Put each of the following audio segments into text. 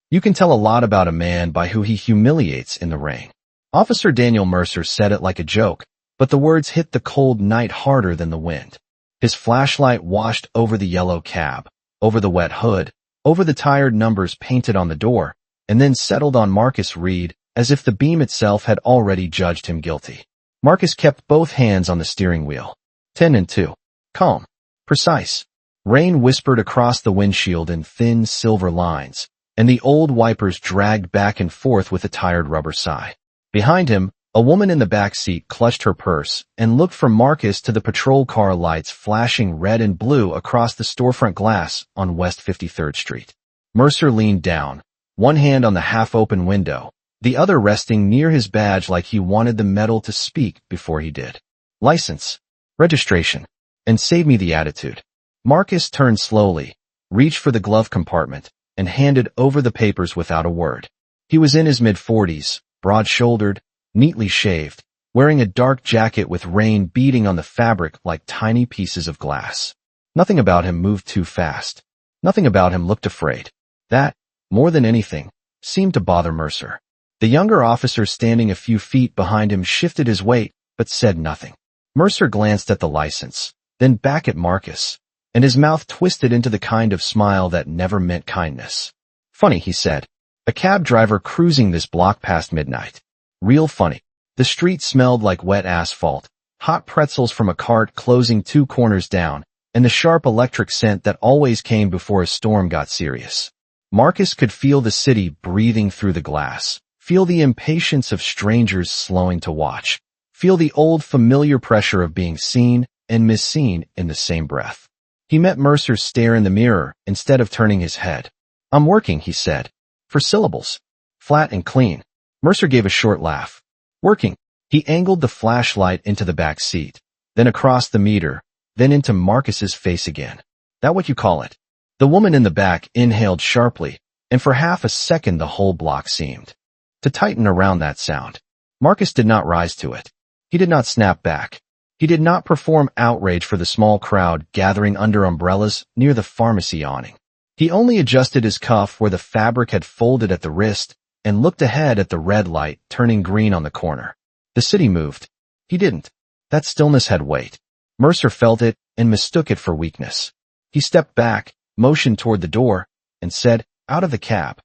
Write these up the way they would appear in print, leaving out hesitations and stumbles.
You can tell a lot about a man by who he humiliates in the rain. Officer Daniel Mercer said it like a joke, but the words hit the cold night harder than the wind. His flashlight washed over the yellow cab, over the wet hood, over the tired numbers painted on the door, and then settled on Marcus Reed as if the beam itself had already judged him guilty. Marcus kept both hands on the steering wheel. 10 and 2. Calm. Precise. Rain whispered across the windshield in thin silver lines, and the old wipers dragged back and forth with a tired rubber sigh. Behind him, a woman in the back seat clutched her purse and looked from Marcus to the patrol car lights flashing red and blue across the storefront glass on West 53rd Street. Mercer leaned down, one hand on the half-open window, the other resting near his badge like he wanted the metal to speak before he did. License. Registration. And save me the attitude. Marcus turned slowly, reached for the glove compartment, and handed over the papers without a word. He was in his mid-40s, broad-shouldered, neatly shaved, wearing a dark jacket with rain beating on the fabric like tiny pieces of glass. Nothing about him moved too fast. Nothing about him looked afraid. That, more than anything, seemed to bother Mercer. The younger officer standing a few feet behind him shifted his weight, but said nothing. Mercer glanced at the license, then back at Marcus, and his mouth twisted into the kind of smile that never meant kindness. Funny, he said. A cab driver cruising this block past midnight. Real funny. The street smelled like wet asphalt, hot pretzels from a cart closing 2 corners down, and the sharp electric scent that always came before a storm got serious. Marcus could feel the city breathing through the glass, feel the impatience of strangers slowing to watch, feel the old familiar pressure of being seen and misseen in the same breath. He met Mercer's stare in the mirror instead of turning his head. I'm working, he said. For syllables. Flat and clean. Mercer gave a short laugh. Working. He angled the flashlight into the back seat, then across the meter, then into Marcus's face again. That what you call it? The woman in the back inhaled sharply, and for half a second the whole block seemed to tighten around that sound. Marcus did not rise to it. He did not snap back. He did not perform outrage for the small crowd gathering under umbrellas near the pharmacy awning. He only adjusted his cuff where the fabric had folded at the wrist and looked ahead at the red light turning green on the corner. The city moved. He didn't. That stillness had weight. Mercer felt it and mistook it for weakness. He stepped back, motioned toward the door, and said, out of the cab.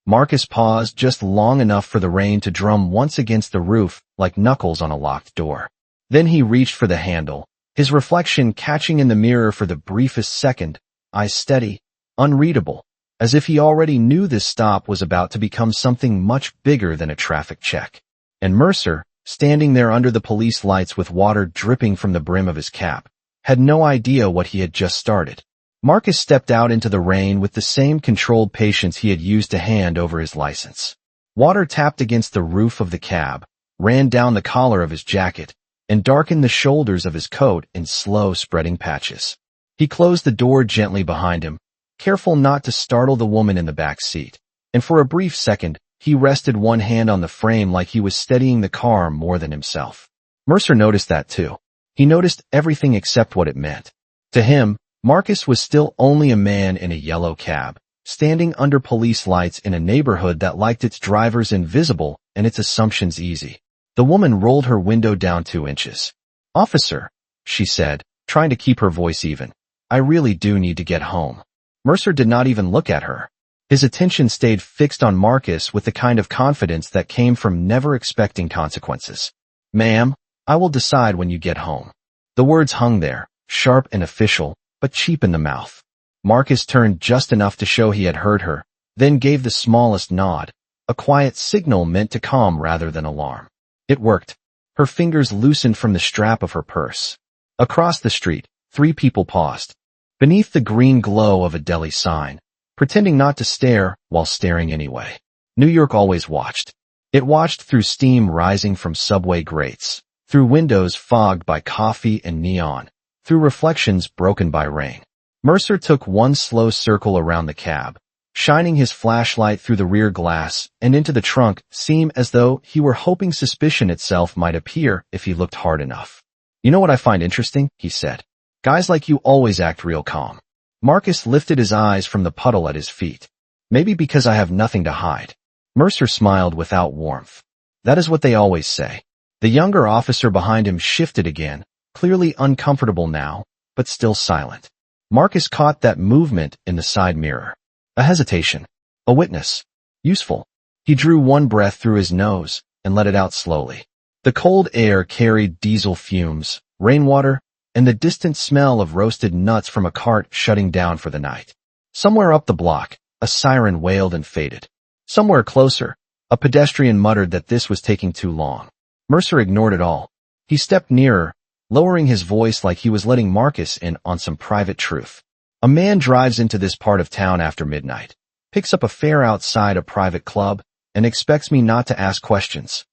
Marcus paused just long enough for the rain to drum once against the roof like knuckles on a locked door. Then he reached for the handle, his reflection catching in the mirror for the briefest second, eyes steady, unreadable, as if he already knew this stop was about to become something much bigger than a traffic check. And Mercer, standing there under the police lights with water dripping from the brim of his cap, had no idea what he had just started. Marcus stepped out into the rain with the same controlled patience he had used to hand over his license. Water tapped against the roof of the cab, ran down the collar of his jacket, and darkened the shoulders of his coat in slow spreading patches. He closed the door gently behind him, careful not to startle the woman in the back seat, and for a brief second, he rested one hand on the frame like he was steadying the car more than himself. Mercer noticed that too. He noticed everything except what it meant. To him, Marcus was still only a man in a yellow cab, standing under police lights in a neighborhood that liked its drivers invisible and its assumptions easy. The woman rolled her window down 2 inches. Officer, she said, trying to keep her voice even. I really do need to get home. Mercer did not even look at her. His attention stayed fixed on Marcus with the kind of confidence that came from never expecting consequences. Ma'am, I will decide when you get home. The words hung there, sharp and official, but cheap in the mouth. Marcus turned just enough to show he had heard her, then gave the smallest nod, a quiet signal meant to calm rather than alarm. It worked. Her fingers loosened from the strap of her purse. Across the street, 3 people paused. Beneath the green glow of a deli sign, pretending not to stare while staring anyway. New York always watched. It watched through steam rising from subway grates, through windows fogged by coffee and neon, through reflections broken by rain. Mercer took one slow circle around the cab, shining his flashlight through the rear glass and into the trunk, seemed as though he were hoping suspicion itself might appear if he looked hard enough. You know what I find interesting? He said. Guys like you always act real calm. Marcus lifted his eyes from the puddle at his feet. Maybe because I have nothing to hide. Mercer smiled without warmth. That is what they always say. The younger officer behind him shifted again, clearly uncomfortable now, but still silent. Marcus caught that movement in the side mirror. A hesitation. A witness. Useful. He drew one breath through his nose and let it out slowly. The cold air carried diesel fumes, rainwater, and the distant smell of roasted nuts from a cart shutting down for the night. Somewhere up the block, a siren wailed and faded. Somewhere closer, a pedestrian muttered that this was taking too long. Mercer ignored it all. He stepped nearer, lowering his voice like he was letting Marcus in on some private truth. A man drives into this part of town after midnight, picks up a fare outside a private club, and expects me not to ask questions.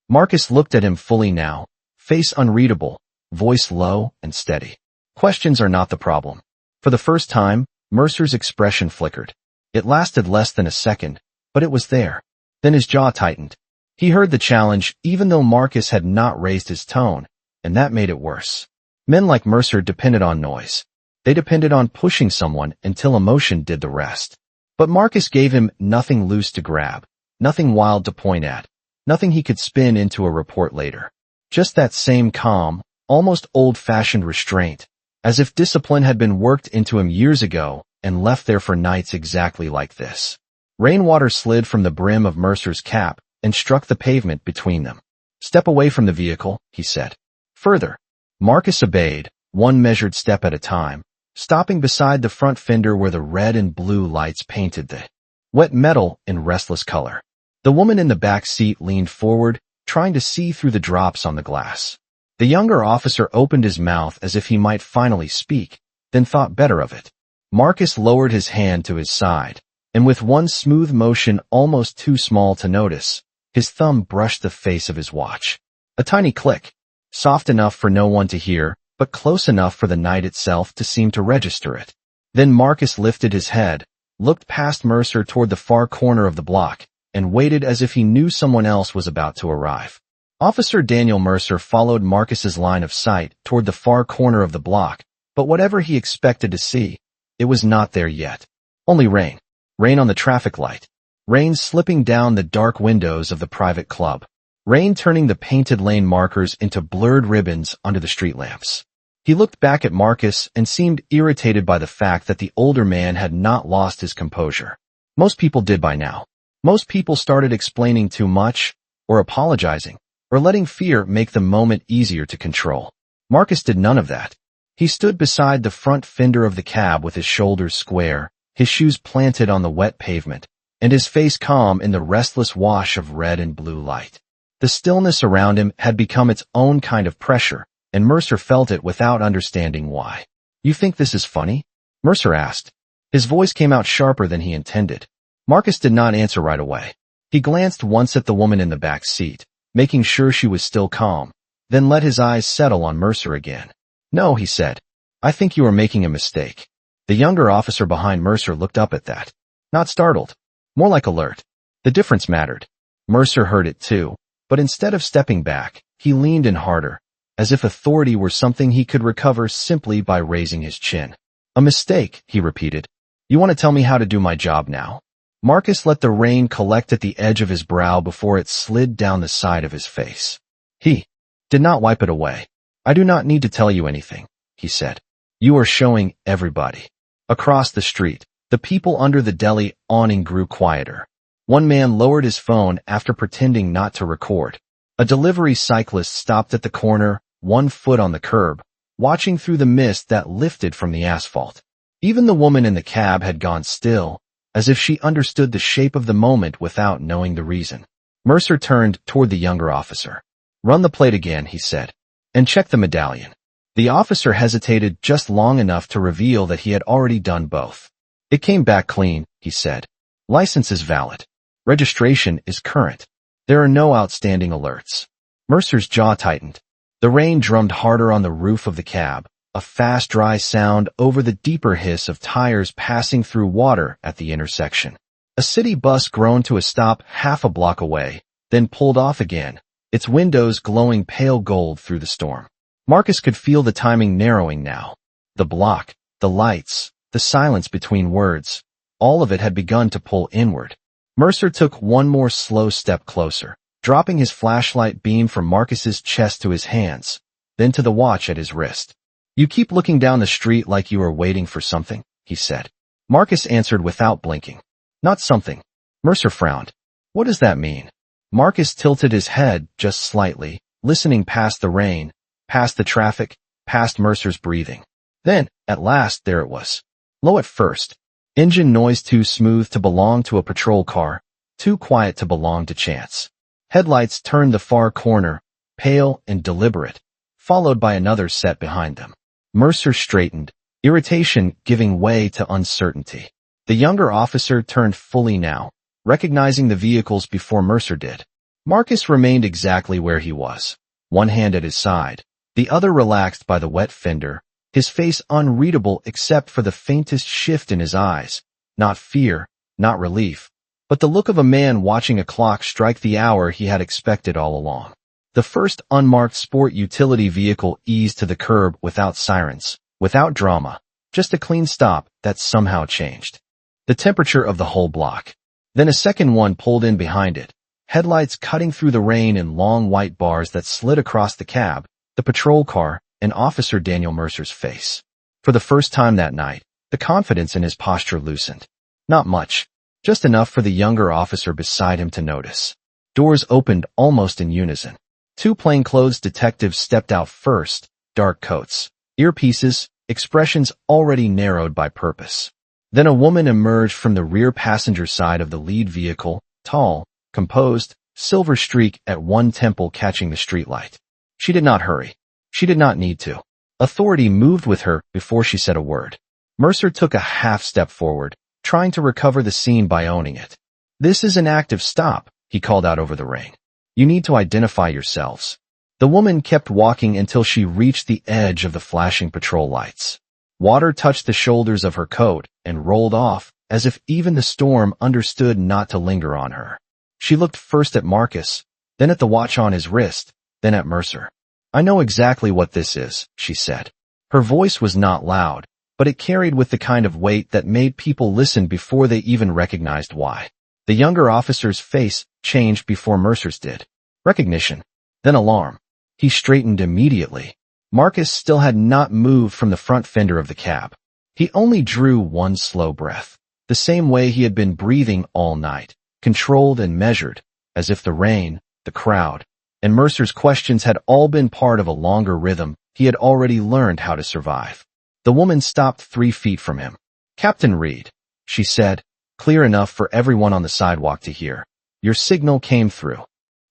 Marcus looked at him fully now, face unreadable, voice low and steady. Questions are not the problem. For the first time, Mercer's expression flickered. It lasted less than a second, but it was there. Then his jaw tightened. He heard the challenge even though Marcus had not raised his tone, and that made it worse. Men like Mercer depended on noise. They depended on pushing someone until emotion did the rest. But Marcus gave him nothing loose to grab, nothing wild to point at, nothing he could spin into a report later. Just that same calm, almost old-fashioned restraint, as if discipline had been worked into him years ago and left there for nights exactly like this. Rainwater slid from the brim of Mercer's cap and struck the pavement between them. "Step away from the vehicle," he said. Further. Marcus obeyed, one measured step at a time, stopping beside the front fender where the red and blue lights painted the wet metal in restless color. The woman in the back seat leaned forward, trying to see through the drops on the glass. The younger officer opened his mouth as if he might finally speak, then thought better of it. Marcus lowered his hand to his side, and with one smooth motion almost too small to notice, his thumb brushed the face of his watch. A tiny click, soft enough for no one to hear, but close enough for the night itself to seem to register it. Then Marcus lifted his head, looked past Mercer toward the far corner of the block, and waited as if he knew someone else was about to arrive. Officer Daniel Mercer followed Marcus's line of sight toward the far corner of the block, but whatever he expected to see, it was not there yet. Only rain. Rain on the traffic light. Rain slipping down the dark windows of the private club. Rain turning the painted lane markers into blurred ribbons under the street lamps. He looked back at Marcus and seemed irritated by the fact that the older man had not lost his composure. Most people did by now. Most people started explaining too much, or apologizing, or letting fear make the moment easier to control. Marcus did none of that. He stood beside the front fender of the cab with his shoulders square, his shoes planted on the wet pavement, and his face calm in the restless wash of red and blue light. The stillness around him had become its own kind of pressure, and Mercer felt it without understanding why. "You think this is funny?" Mercer asked. His voice came out sharper than he intended. Marcus did not answer right away. He glanced once at the woman in the back seat, making sure she was still calm, then let his eyes settle on Mercer again. "No," he said. "I think you are making a mistake." The younger officer behind Mercer looked up at that. Not startled. More like alert. The difference mattered. Mercer heard it too, but instead of stepping back, he leaned in harder, as if authority were something he could recover simply by raising his chin. "A mistake," he repeated. "You want to tell me how to do my job now?" Marcus let the rain collect at the edge of his brow before it slid down the side of his face. He did not wipe it away. "I do not need to tell you anything," he said. "You are showing everybody." Across the street, the people under the deli awning grew quieter. One man lowered his phone after pretending not to record. A delivery cyclist stopped at the corner, one foot on the curb, watching through the mist that lifted from the asphalt. Even the woman in the cab had gone still, as if she understood the shape of the moment without knowing the reason. Mercer turned toward the younger officer. "Run the plate again," he said, "and check the medallion." The officer hesitated just long enough to reveal that he had already done both. "It came back clean," he said. "License is valid. Registration is current. There are no outstanding alerts." Mercer's jaw tightened. The rain drummed harder on the roof of the cab, a fast dry sound over the deeper hiss of tires passing through water at the intersection. A city bus groaned to a stop half a block away, then pulled off again, its windows glowing pale gold through the storm. Marcus could feel the timing narrowing now. The block, the lights, the silence between words. All of it had begun to pull inward. Mercer took one more slow step closer, dropping his flashlight beam from Marcus's chest to his hands, then to the watch at his wrist. "You keep looking down the street like you are waiting for something," he said. Marcus answered without blinking. "Not something." Mercer frowned. "What does that mean?" Marcus tilted his head just slightly, listening past the rain, past the traffic, past Mercer's breathing. Then, at last, there it was. Low at first. Engine noise too smooth to belong to a patrol car, too quiet to belong to chance. Headlights turned the far corner, pale and deliberate, followed by another set behind them. Mercer straightened, irritation giving way to uncertainty. The younger officer turned fully now, recognizing the vehicles before Mercer did. Marcus remained exactly where he was, one hand at his side, the other relaxed by the wet fender, his face unreadable except for the faintest shift in his eyes, not fear, not relief, but the look of a man watching a clock strike the hour he had expected all along. The first unmarked sport utility vehicle eased to the curb without sirens, without drama, just a clean stop that somehow changed the temperature of the whole block. Then a second one pulled in behind it, headlights cutting through the rain in long white bars that slid across the cab, the patrol car, and Officer Daniel Mercer's face. For the first time that night, the confidence in his posture loosened. Not much, just enough for the younger officer beside him to notice. Doors opened almost in unison. Two plainclothes detectives stepped out first, dark coats, earpieces, expressions already narrowed by purpose. Then a woman emerged from the rear passenger side of the lead vehicle, tall, composed, silver streak at one temple catching the streetlight. She did not hurry. She did not need to. Authority moved with her before she said a word. Mercer took a half step forward, trying to recover the scene by owning it. "This is an active stop," he called out over the rain. "You need to identify yourselves." The woman kept walking until she reached the edge of the flashing patrol lights. Water touched the shoulders of her coat and rolled off, as if even the storm understood not to linger on her. She looked first at Marcus, then at the watch on his wrist, then at Mercer. "I know exactly what this is," she said. Her voice was not loud, but it carried with the kind of weight that made people listen before they even recognized why. The younger officer's face changed before Mercer's did. Recognition, then alarm. He straightened immediately. Marcus still had not moved from the front fender of the cab. He only drew one slow breath, the same way he had been breathing all night, controlled and measured, as if the rain, the crowd, and Mercer's questions had all been part of a longer rhythm he had already learned how to survive. The woman stopped 3 feet from him. "Captain Reed," she said, clear enough for everyone on the sidewalk to hear. "Your signal came through."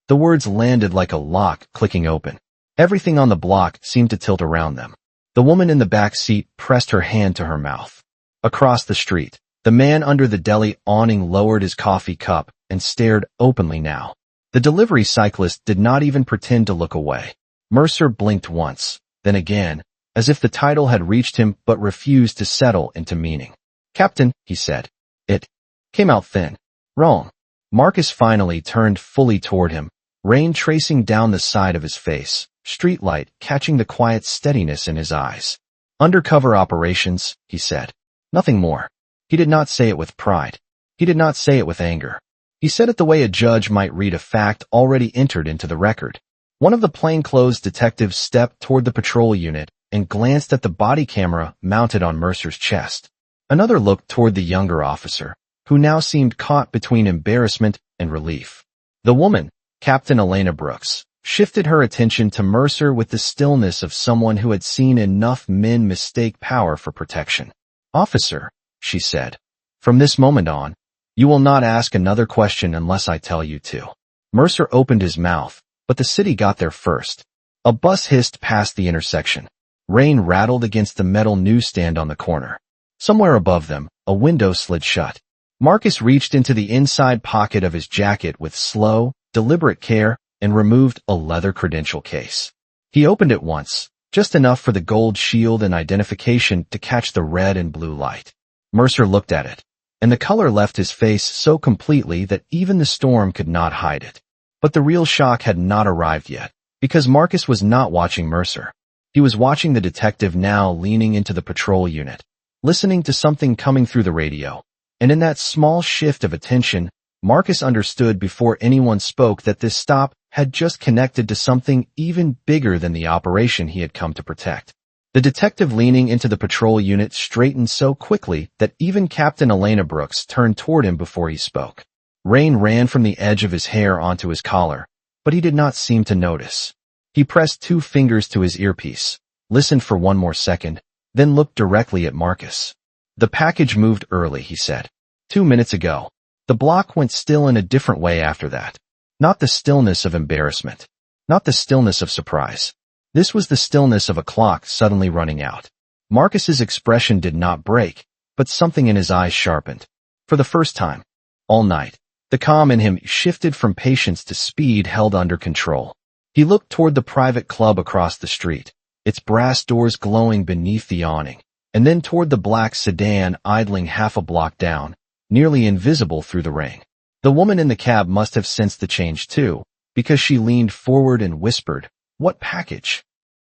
The words landed like a lock clicking open. Everything on the block seemed to tilt around them. The woman in the back seat pressed her hand to her mouth. Across the street, the man under the deli awning lowered his coffee cup and stared openly now. The delivery cyclist did not even pretend to look away. Mercer blinked once, then again, as if the title had reached him but refused to settle into meaning. "Captain," he said. It came out thin. "Wrong." Marcus finally turned fully toward him, rain tracing down the side of his face, streetlight catching the quiet steadiness in his eyes. "Undercover operations," he said. Nothing more. He did not say it with pride. He did not say it with anger. He said it the way a judge might read a fact already entered into the record. One of the plainclothes detectives stepped toward the patrol unit and glanced at the body camera mounted on Mercer's chest. Another looked toward the younger officer, who now seemed caught between embarrassment and relief. The woman, Captain Elena Brooks, shifted her attention to Mercer with the stillness of someone who had seen enough men mistake power for protection. "Officer," she said, "from this moment on, you will not ask another question unless I tell you to." Mercer opened his mouth, but the city got there first. A bus hissed past the intersection. Rain rattled against the metal newsstand on the corner. Somewhere above them, a window slid shut. Marcus reached into the inside pocket of his jacket with slow, deliberate care and removed a leather credential case. He opened it once, just enough for the gold shield and identification to catch the red and blue light. Mercer looked at it, and the color left his face so completely that even the storm could not hide it. But the real shock had not arrived yet, because Marcus was not watching Mercer. He was watching the detective now leaning into the patrol unit, listening to something coming through the radio, And in that small shift of attention, Marcus understood before anyone spoke that this stop had just connected to something even bigger than the operation he had come to protect. The detective leaning into the patrol unit straightened so quickly that even Captain Elena Brooks turned toward him before he spoke. Rain ran from the edge of his hair onto his collar, but he did not seem to notice. He pressed 2 fingers to his earpiece, listened for 1 more second, then looked directly at Marcus. "The package moved early," he said. 2 minutes ago. The block went still in a different way after that. Not the stillness of embarrassment. Not the stillness of surprise. This was the stillness of a clock suddenly running out. Marcus's expression did not break, but something in his eyes sharpened. For the first time. All night, the calm in him shifted from patience to speed held under control. He looked toward the private club across the street, its brass doors glowing beneath the awning, and then toward the black sedan idling half a block down, nearly invisible through the rain. The woman in the cab must have sensed the change too, because she leaned forward and whispered, "What package?"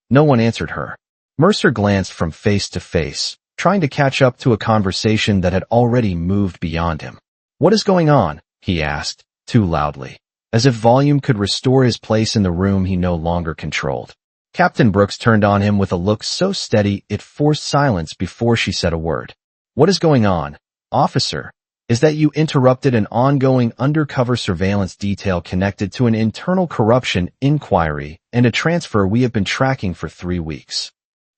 No one answered her. Mercer glanced from face to face, trying to catch up to a conversation that had already moved beyond him. "What is going on?" he asked, too loudly, as if volume could restore his place in the room he no longer controlled. Captain Brooks turned on him with a look so steady it forced silence before she said a word. "What is going on, officer? Is that you interrupted an ongoing undercover surveillance detail connected to an internal corruption inquiry and a transfer we have been tracking for 3 weeks."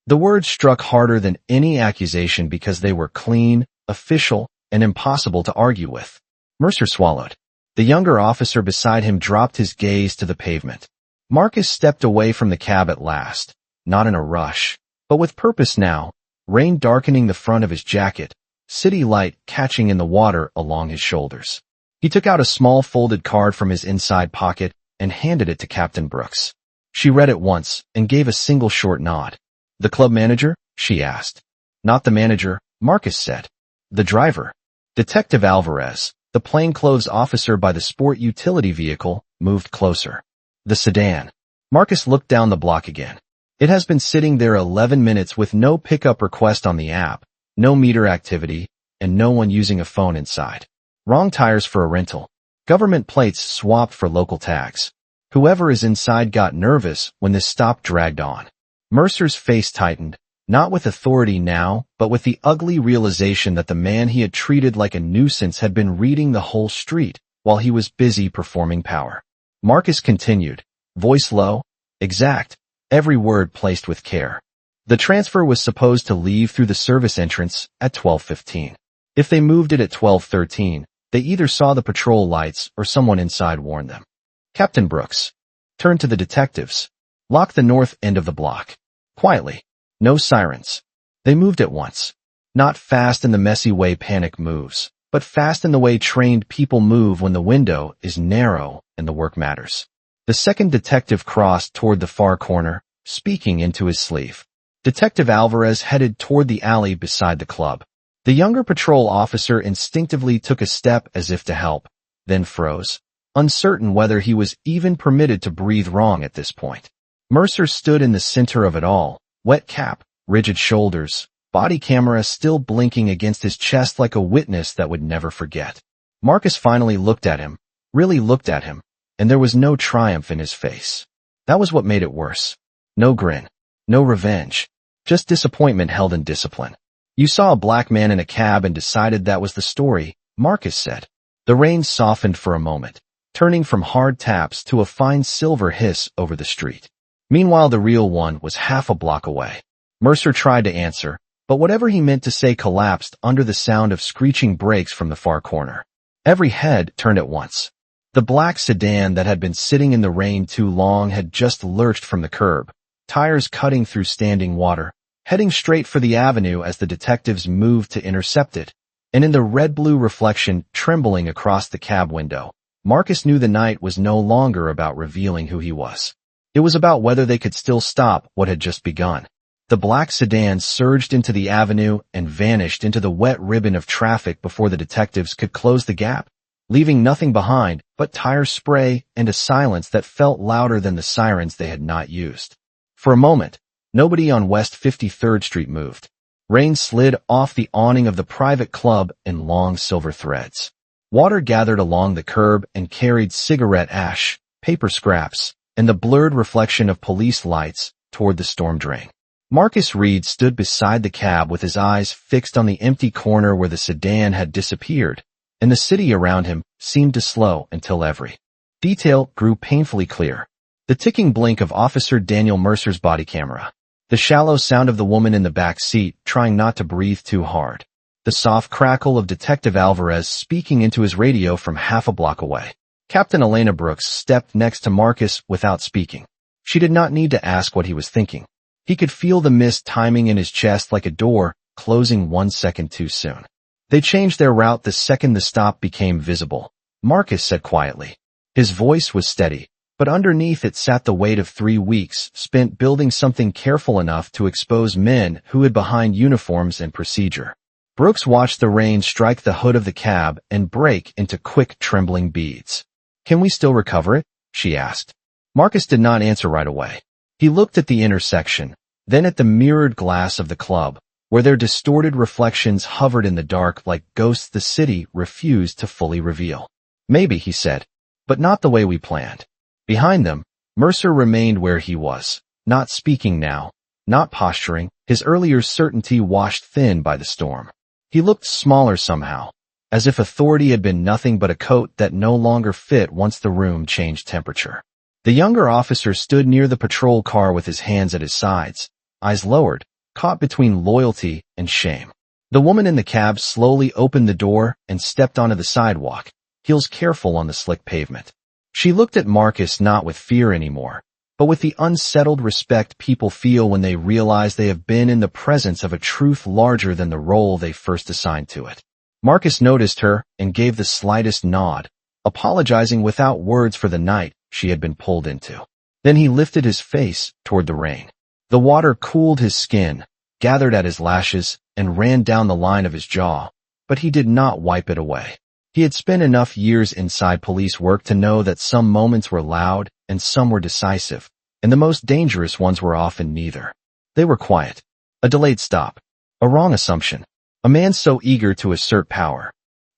The words struck harder than any accusation because they were clean, official, and impossible to argue with. Mercer swallowed. The younger officer beside him dropped his gaze to the pavement. Marcus stepped away from the cab at last, not in a rush, but with purpose now, rain darkening the front of his jacket, city light catching in the water along his shoulders. He took out a small folded card from his inside pocket and handed it to Captain Brooks. She read it once and gave a single short nod. "The club manager?" she asked. "Not the manager," Marcus said. "The driver." Detective Alvarez, the plainclothes officer by the sport utility vehicle, moved closer. "The sedan." Marcus looked down the block again. "It has been sitting there 11 minutes with no pickup request on the app, no meter activity, and no one using a phone inside. Wrong tires for a rental. Government plates swapped for local tags. Whoever is inside got nervous when this stop dragged on." Mercer's face tightened, not with authority now, but with the ugly realization that the man he had treated like a nuisance had been reading the whole street while he was busy performing power. Marcus continued, voice low, exact, every word placed with care. "The transfer was supposed to leave through the service entrance at 12:15. If they moved it at 12:13, they either saw the patrol lights or someone inside warned them." Captain Brooks turned to the detectives. "Lock the north end of the block. Quietly. No sirens." They moved at once. Not fast in the messy way panic moves, but fast in the way trained people move when the window is narrow and the work matters. The second detective crossed toward the far corner, speaking into his sleeve. Detective Alvarez headed toward the alley beside the club. The younger patrol officer instinctively took a step as if to help, then froze, uncertain whether he was even permitted to breathe wrong at this point. Mercer stood in the center of it all, wet cap, rigid shoulders, body camera still blinking against his chest like a witness that would never forget. Marcus finally looked at him, really looked at him, and there was no triumph in his face. That was what made it worse. No grin. No revenge. Just disappointment held in discipline. "You saw a black man in a cab and decided that was the story," Marcus said. The rain softened for a moment, turning from hard taps to a fine silver hiss over the street. Meanwhile, the real one was half a block away. Mercer tried to answer, but whatever he meant to say collapsed under the sound of screeching brakes from the far corner. Every head turned at once. The black sedan that had been sitting in the rain too long had just lurched from the curb, tires cutting through standing water, heading straight for the avenue as the detectives moved to intercept it. And in the red-blue reflection trembling across the cab window, Marcus knew the night was no longer about revealing who he was. It was about whether they could still stop what had just begun. The black sedan surged into the avenue and vanished into the wet ribbon of traffic before the detectives could close the gap, leaving nothing behind but tire spray and a silence that felt louder than the sirens they had not used. For a moment, nobody on West 53rd Street moved. Rain slid off the awning of the private club in long silver threads. Water gathered along the curb and carried cigarette ash, paper scraps, and the blurred reflection of police lights toward the storm drain. Marcus Reed stood beside the cab with his eyes fixed on the empty corner where the sedan had disappeared, and the city around him seemed to slow until every detail grew painfully clear. The ticking blink of Officer Daniel Mercer's body camera. The shallow sound of the woman in the back seat trying not to breathe too hard. The soft crackle of Detective Alvarez speaking into his radio from half a block away. Captain Elena Brooks stepped next to Marcus without speaking. She did not need to ask what he was thinking. He could feel the mist timing in his chest like a door closing 1 second too soon. They changed their route the second the stop became visible, Marcus said quietly. His voice was steady, but underneath it sat the weight of 3 weeks spent building something careful enough to expose men who hid behind uniforms and procedure. Brooks watched the rain strike the hood of the cab and break into quick, trembling beads. "Can we still recover it?" she asked. Marcus did not answer right away. He looked at the intersection, then at the mirrored glass of the club, where their distorted reflections hovered in the dark like ghosts the city refused to fully reveal. "Maybe," he said, "but not the way we planned." Behind them, Mercer remained where he was, not speaking now, not posturing, his earlier certainty washed thin by the storm. He looked smaller somehow, as if authority had been nothing but a coat that no longer fit once the room changed temperature. The younger officer stood near the patrol car with his hands at his sides, eyes lowered, caught between loyalty and shame. The woman in the cab slowly opened the door and stepped onto the sidewalk, heels careful on the slick pavement. She looked at Marcus not with fear anymore, but with the unsettled respect people feel when they realize they have been in the presence of a truth larger than the role they first assigned to it. Marcus noticed her and gave the slightest nod, apologizing without words for the night she had been pulled into. Then he lifted his face toward the rain. The water cooled his skin, gathered at his lashes, and ran down the line of his jaw, but he did not wipe it away. He had spent enough years inside police work to know that some moments were loud and some were decisive, and the most dangerous ones were often neither. They were quiet. A delayed stop. A wrong assumption. A man so eager to assert power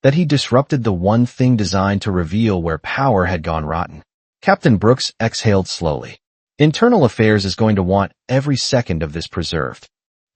that he disrupted the one thing designed to reveal where power had gone rotten. Captain Brooks exhaled slowly. Internal Affairs is going to want every second of this preserved.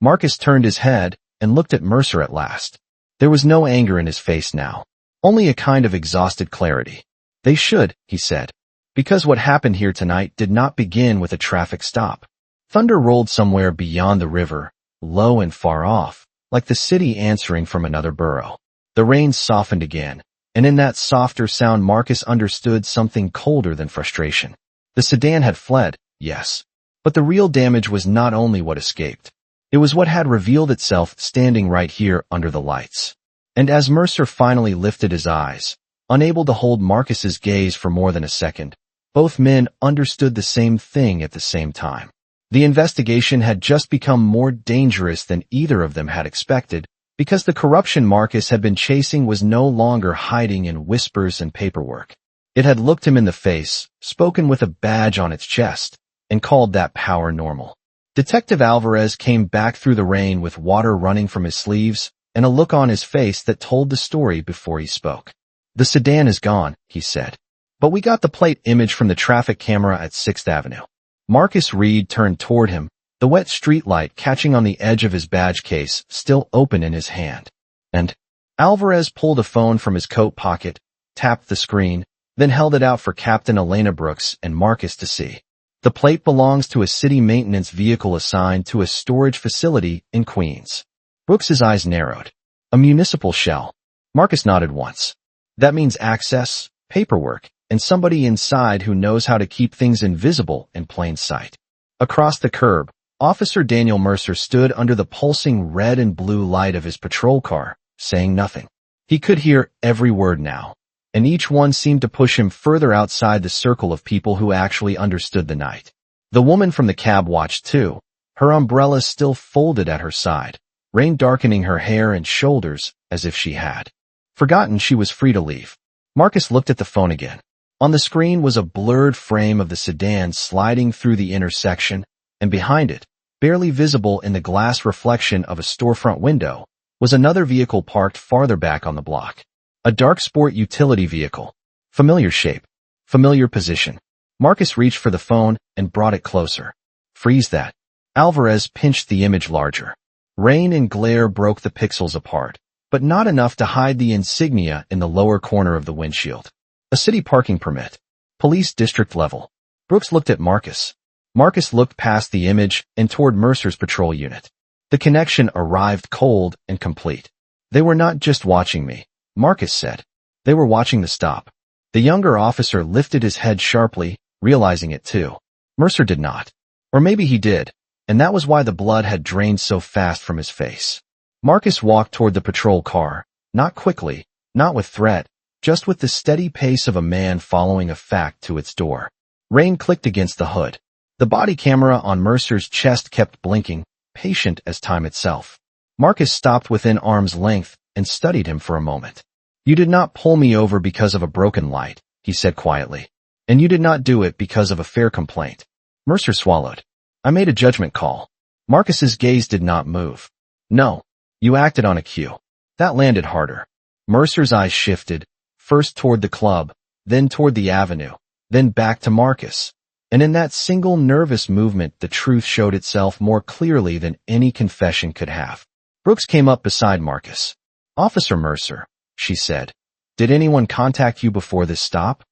Marcus turned his head and looked at Mercer at last. There was no anger in his face now, only a kind of exhausted clarity. "They should," he said, "because what happened here tonight did not begin with a traffic stop." Thunder rolled somewhere beyond the river, low and far off, like the city answering from another borough. The rain softened again, and in that softer sound Marcus understood something colder than frustration. The sedan had fled, yes, but the real damage was not only what escaped. It was what had revealed itself standing right here under the lights. And as Mercer finally lifted his eyes, unable to hold Marcus's gaze for more than a second, both men understood the same thing at the same time. The investigation had just become more dangerous than either of them had expected, because the corruption Marcus had been chasing was no longer hiding in whispers and paperwork. It had looked him in the face, spoken with a badge on its chest, and called that power normal. Detective Alvarez came back through the rain with water running from his sleeves and a look on his face that told the story before he spoke. "The sedan is gone," he said, "but we got the plate image from the traffic camera at 6th Avenue. Marcus Reed turned toward him, the wet streetlight catching on the edge of his badge case still open in his hand. And Alvarez pulled a phone from his coat pocket, tapped the screen, then held it out for Captain Elena Brooks and Marcus to see. "The plate belongs to a city maintenance vehicle assigned to a storage facility in Queens." Brooks's eyes narrowed. "A municipal shell." Marcus nodded once. "That means access, paperwork, and somebody inside who knows how to keep things invisible in plain sight." Across the curb, Officer Daniel Mercer stood under the pulsing red and blue light of his patrol car, saying nothing. He could hear every word now, and each one seemed to push him further outside the circle of people who actually understood the night. The woman from the cab watched too, her umbrella still folded at her side, rain darkening her hair and shoulders as if she had forgotten she was free to leave. Marcus looked at the phone again. On the screen was a blurred frame of the sedan sliding through the intersection, and behind it, Barely visible in the glass reflection of a storefront window was another vehicle parked farther back on the block. A dark sport utility vehicle. Familiar shape. Familiar position. Marcus reached for the phone and brought it closer. Freeze that. Alvarez pinched the image larger. Rain and glare broke the pixels apart, but not enough to hide the insignia in the lower corner of the windshield. A city parking permit. Police district level. Brooks looked at Marcus. Marcus looked past the image and toward Mercer's patrol unit. The connection arrived cold and complete. They were not just watching me, Marcus said. They were watching the stop. The younger officer lifted his head sharply, realizing it too. Mercer did not. Or maybe he did, and that was why the blood had drained so fast from his face. Marcus walked toward the patrol car, not quickly, not with threat, just with the steady pace of a man following a fact to its door. Rain clicked against the hood. The body camera on Mercer's chest kept blinking, patient as time itself. Marcus stopped within arm's length and studied him for a moment. You did not pull me over because of a broken light, he said quietly. And you did not do it because of a fair complaint. Mercer swallowed. I made a judgment call. Marcus's gaze did not move. No, you acted on a cue. That landed harder. Mercer's eyes shifted, first toward the club, then toward the avenue, then back to Marcus. And in that single nervous movement, the truth showed itself more clearly than any confession could have. Brooks came up beside Marcus. Officer Mercer, she said, did anyone contact you before this stop?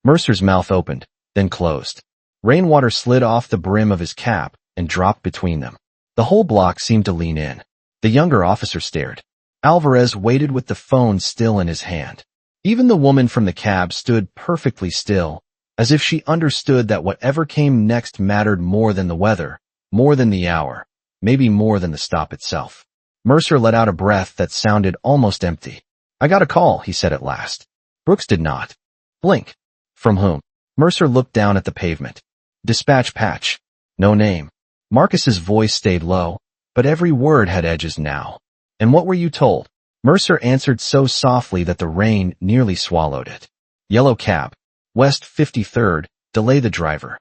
Mercer's mouth opened, then closed. Rainwater slid off the brim of his cap and dropped between them. The whole block seemed to lean in. The younger officer stared. Alvarez waited with the phone still in his hand. Even the woman from the cab stood perfectly still, as if she understood that whatever came next mattered more than the weather, more than the hour, maybe more than the stop itself. Mercer let out a breath that sounded almost empty. I got a call, he said at last. Brooks did not. Blink. From whom? Mercer looked down at the pavement. Dispatch patch. No name. Marcus's voice stayed low, but every word had edges now. And what were you told? Mercer answered so softly that the rain nearly swallowed it. Yellow cab. West 53rd, delay the driver.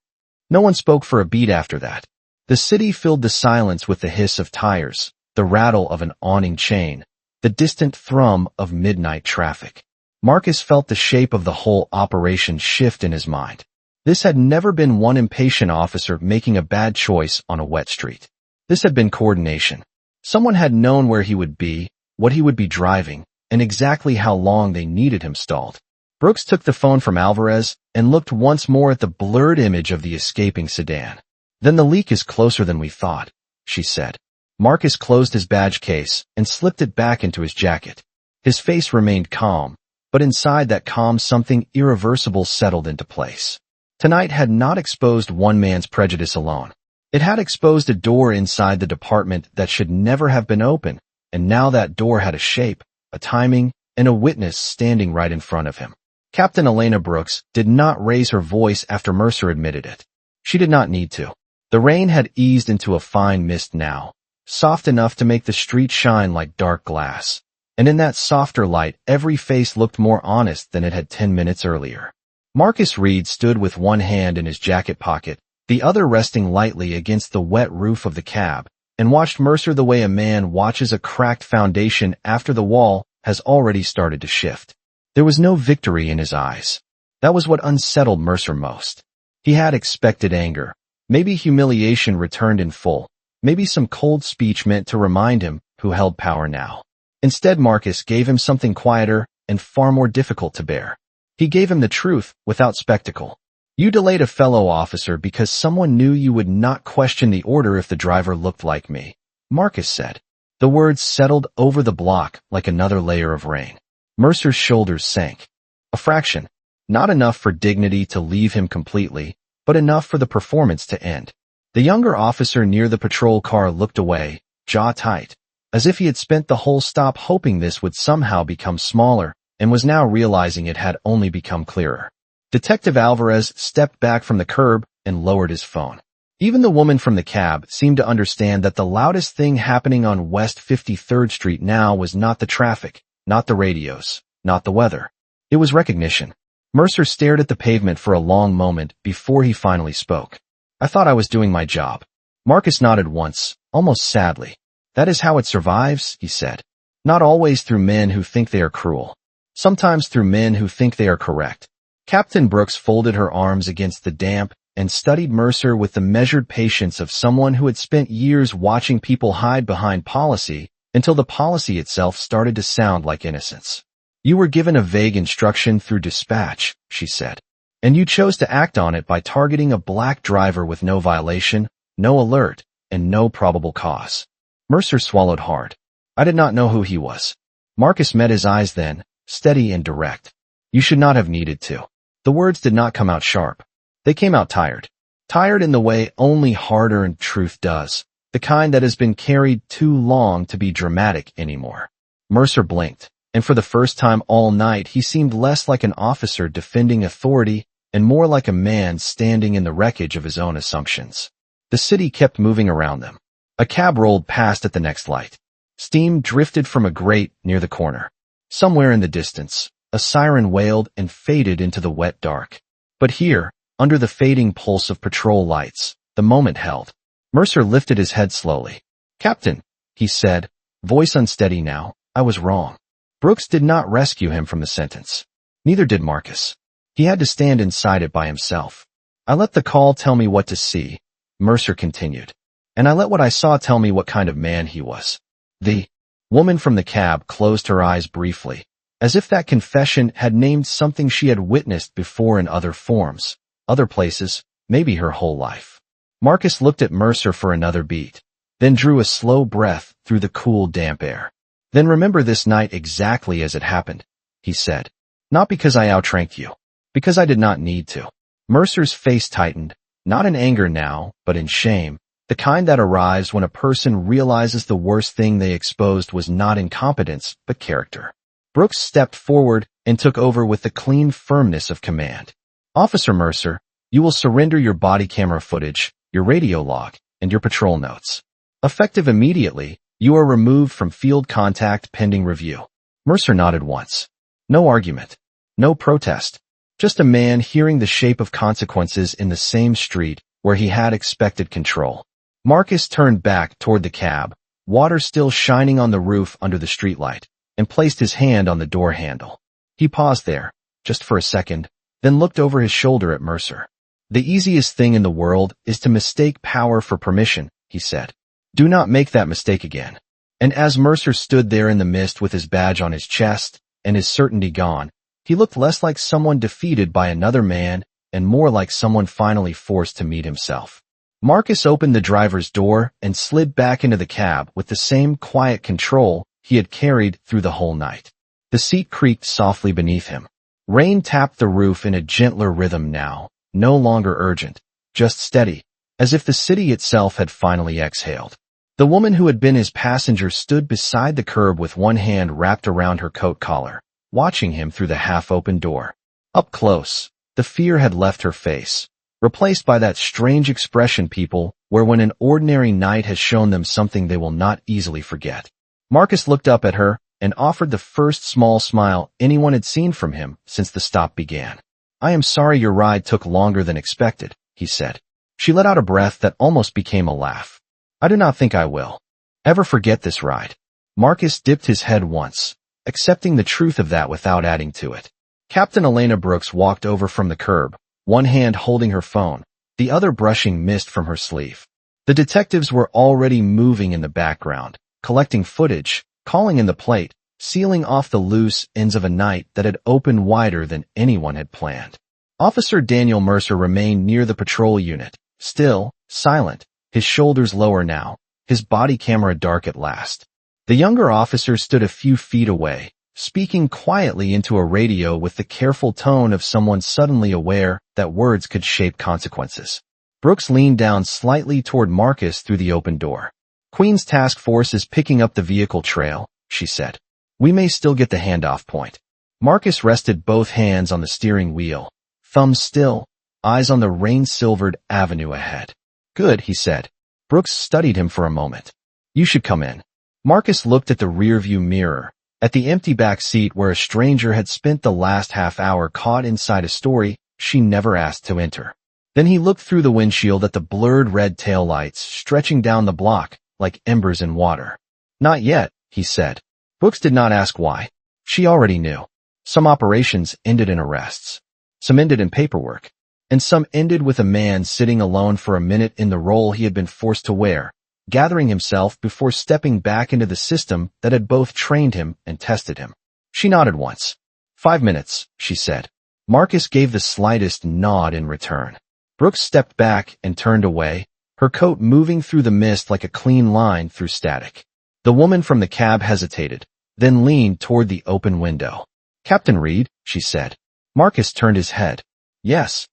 No one spoke for a beat after that. The city filled the silence with the hiss of tires, the rattle of an awning chain, the distant thrum of midnight traffic. Marcus felt the shape of the whole operation shift in his mind. This had never been one impatient officer making a bad choice on a wet street. This had been coordination. Someone had known where he would be, what he would be driving, and exactly how long they needed him stalled. Brooks took the phone from Alvarez and looked once more at the blurred image of the escaping sedan. Then the leak is closer than we thought, she said. Marcus closed his badge case and slipped it back into his jacket. His face remained calm, but inside that calm something irreversible settled into place. Tonight had not exposed one man's prejudice alone. It had exposed a door inside the department that should never have been open, and now that door had a shape, a timing, and a witness standing right in front of him. Captain Elena Brooks did not raise her voice after Mercer admitted it. She did not need to. The rain had eased into a fine mist now, soft enough to make the street shine like dark glass. And in that softer light, every face looked more honest than it had 10 minutes earlier. Marcus Reed stood with one hand in his jacket pocket, the other resting lightly against the wet roof of the cab, and watched Mercer the way a man watches a cracked foundation after the wall has already started to shift. There was no victory in his eyes. That was what unsettled Mercer most. He had expected anger. Maybe humiliation returned in full. Maybe some cold speech meant to remind him who held power now. Instead, Marcus gave him something quieter and far more difficult to bear. He gave him the truth without spectacle. You delayed a fellow officer because someone knew you would not question the order if the driver looked like me, Marcus said. The words settled over the block like another layer of rain. Mercer's shoulders sank. A fraction. Not enough for dignity to leave him completely, but enough for the performance to end. The younger officer near the patrol car looked away, jaw tight, as if he had spent the whole stop hoping this would somehow become smaller, and was now realizing it had only become clearer. Detective Alvarez stepped back from the curb and lowered his phone. Even the woman from the cab seemed to understand that the loudest thing happening on West 53rd Street now was not the traffic, not the radios, not the weather. It was recognition. Mercer stared at the pavement for a long moment before he finally spoke. I thought I was doing my job. Marcus nodded once, almost sadly. That is how it survives, he said. Not always through men who think they are cruel. Sometimes through men who think they are correct. Captain Brooks folded her arms against the damp and studied Mercer with the measured patience of someone who had spent years watching people hide behind policy until the policy itself started to sound like innocence. You were given a vague instruction through dispatch, she said, and you chose to act on it by targeting a black driver with no violation, no alert, and no probable cause. Mercer swallowed hard. I did not know who he was. Marcus met his eyes then, steady and direct. You should not have needed to. The words did not come out sharp. They came out tired. Tired in the way only hard-earned truth does, the kind that has been carried too long to be dramatic anymore. Mercer blinked, and for the first time all night he seemed less like an officer defending authority and more like a man standing in the wreckage of his own assumptions. The city kept moving around them. A cab rolled past at the next light. Steam drifted from a grate near the corner. Somewhere in the distance, a siren wailed and faded into the wet dark. But here, under the fading pulse of patrol lights, the moment held. Mercer lifted his head slowly. Captain, he said, voice unsteady now, I was wrong. Brooks did not rescue him from the sentence. Neither did Marcus. He had to stand inside it by himself. I let the call tell me what to see, Mercer continued, and I let what I saw tell me what kind of man he was. The woman from the cab closed her eyes briefly, as if that confession had named something she had witnessed before in other forms, other places, maybe her whole life. Marcus looked at Mercer for another beat, then drew a slow breath through the cool, damp air. Then remember this night exactly as it happened, he said. Not because I outranked you. Because I did not need to. Mercer's face tightened, not in anger now, but in shame, the kind that arrives when a person realizes the worst thing they exposed was not incompetence, but character. Brooks stepped forward and took over with the clean firmness of command. Officer Mercer, you will surrender your body camera footage, your radio log, and your patrol notes. Effective immediately, you are removed from field contact pending review. Mercer nodded once. No argument. No protest. Just a man hearing the shape of consequences in the same street where he had expected control. Marcus turned back toward the cab, water still shining on the roof under the streetlight, and placed his hand on the door handle. He paused there, just for a second, then looked over his shoulder at Mercer. The easiest thing in the world is to mistake power for permission, he said. Do not make that mistake again. And as Mercer stood there in the mist with his badge on his chest and his certainty gone, he looked less like someone defeated by another man and more like someone finally forced to meet himself. Marcus opened the driver's door and slid back into the cab with the same quiet control he had carried through the whole night. The seat creaked softly beneath him. Rain tapped the roof in a gentler rhythm now, no longer urgent, just steady, as if the city itself had finally exhaled. The woman who had been his passenger stood beside the curb with one hand wrapped around her coat collar, watching him through the half-open door. Up close, the fear had left her face, replaced by that strange expression people wear when an ordinary night has shown them something they will not easily forget. Marcus looked up at her and offered the first small smile anyone had seen from him since the stop began. I am sorry your ride took longer than expected, he said. She let out a breath that almost became a laugh. I do not think I will ever forget this ride. Marcus dipped his head once, accepting the truth of that without adding to it. Captain Elena Brooks walked over from the curb, one hand holding her phone, the other brushing mist from her sleeve. The detectives were already moving in the background, collecting footage, calling in the plate, sealing off the loose ends of a night that had opened wider than anyone had planned. Officer Daniel Mercer remained near the patrol unit, still, silent, his shoulders lower now, his body camera dark at last. The younger officer stood a few feet away, speaking quietly into a radio with the careful tone of someone suddenly aware that words could shape consequences. Brooks leaned down slightly toward Marcus through the open door. Queen's task force is picking up the vehicle trail, she said. We may still get the handoff point. Marcus rested both hands on the steering wheel, thumbs still, eyes on the rain-silvered avenue ahead. Good, he said. Brooks studied him for a moment. You should come in. Marcus looked at the rearview mirror, at the empty back seat where a stranger had spent the last half hour caught inside a story she never asked to enter. Then he looked through the windshield at the blurred red taillights stretching down the block like embers in water. Not yet, he said. Brooks did not ask why. She already knew. Some operations ended in arrests. Some ended in paperwork. And some ended with a man sitting alone for a minute in the role he had been forced to wear, gathering himself before stepping back into the system that had both trained him and tested him. She nodded once. 5 minutes, she said. Marcus gave the slightest nod in return. Brooks stepped back and turned away, her coat moving through the mist like a clean line through static. The woman from the cab hesitated, then leaned toward the open window. Captain Reed, she said. Marcus turned his head. Yes.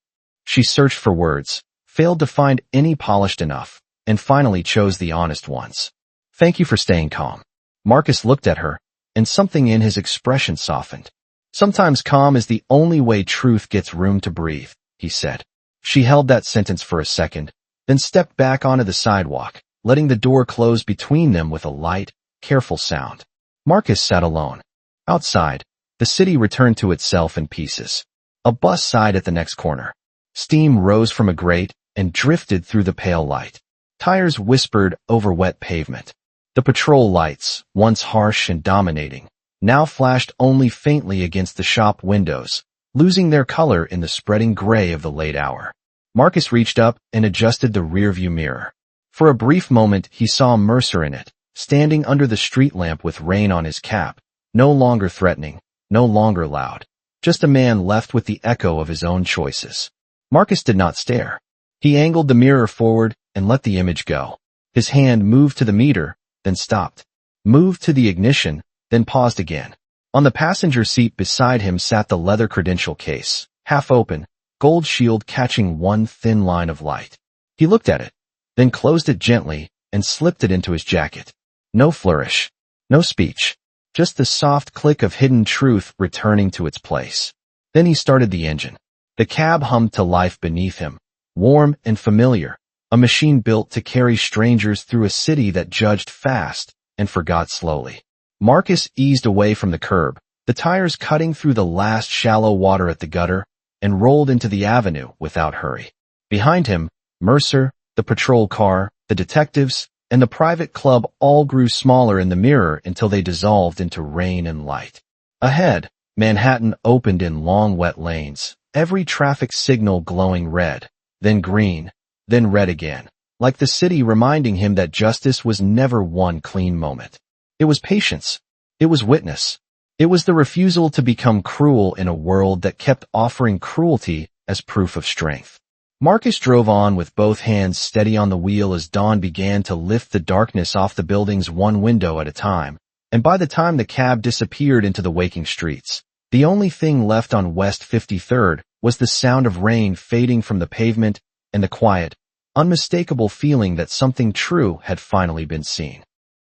She searched for words, failed to find any polished enough, and finally chose the honest ones. Thank you for staying calm. Marcus looked at her, and something in his expression softened. Sometimes calm is the only way truth gets room to breathe, he said. She held that sentence for a second, then stepped back onto the sidewalk, letting the door close between them with a light, careful sound. Marcus sat alone. Outside, the city returned to itself in pieces. A bus sighed at the next corner. Steam rose from a grate and drifted through the pale light. Tires whispered over wet pavement. The patrol lights, once harsh and dominating, now flashed only faintly against the shop windows, losing their color in the spreading gray of the late hour. Marcus reached up and adjusted the rearview mirror. For a brief moment he saw Mercer in it, standing under the street lamp with rain on his cap, no longer threatening, no longer loud, just a man left with the echo of his own choices. Marcus did not stare. He angled the mirror forward and let the image go. His hand moved to the meter, then stopped. Moved to the ignition, then paused again. On the passenger seat beside him sat the leather credential case, half open, gold shield catching one thin line of light. He looked at it, then closed it gently and slipped it into his jacket. No flourish, no speech, just the soft click of hidden truth returning to its place. Then he started the engine. The cab hummed to life beneath him, warm and familiar, a machine built to carry strangers through a city that judged fast and forgot slowly. Marcus eased away from the curb, the tires cutting through the last shallow water at the gutter, and rolled into the avenue without hurry. Behind him, Mercer, the patrol car, the detectives, and the private club all grew smaller in the mirror until they dissolved into rain and light. Ahead, Manhattan opened in long wet lanes, every traffic signal glowing red, then green, then red again, like the city reminding him that justice was never one clean moment. It was patience. It was witness. It was the refusal to become cruel in a world that kept offering cruelty as proof of strength. Marcus drove on with both hands steady on the wheel as dawn began to lift the darkness off the buildings one window at a time, and by the time the cab disappeared into the waking streets, the only thing left on West 53rd was the sound of rain fading from the pavement and the quiet, unmistakable feeling that something true had finally been seen.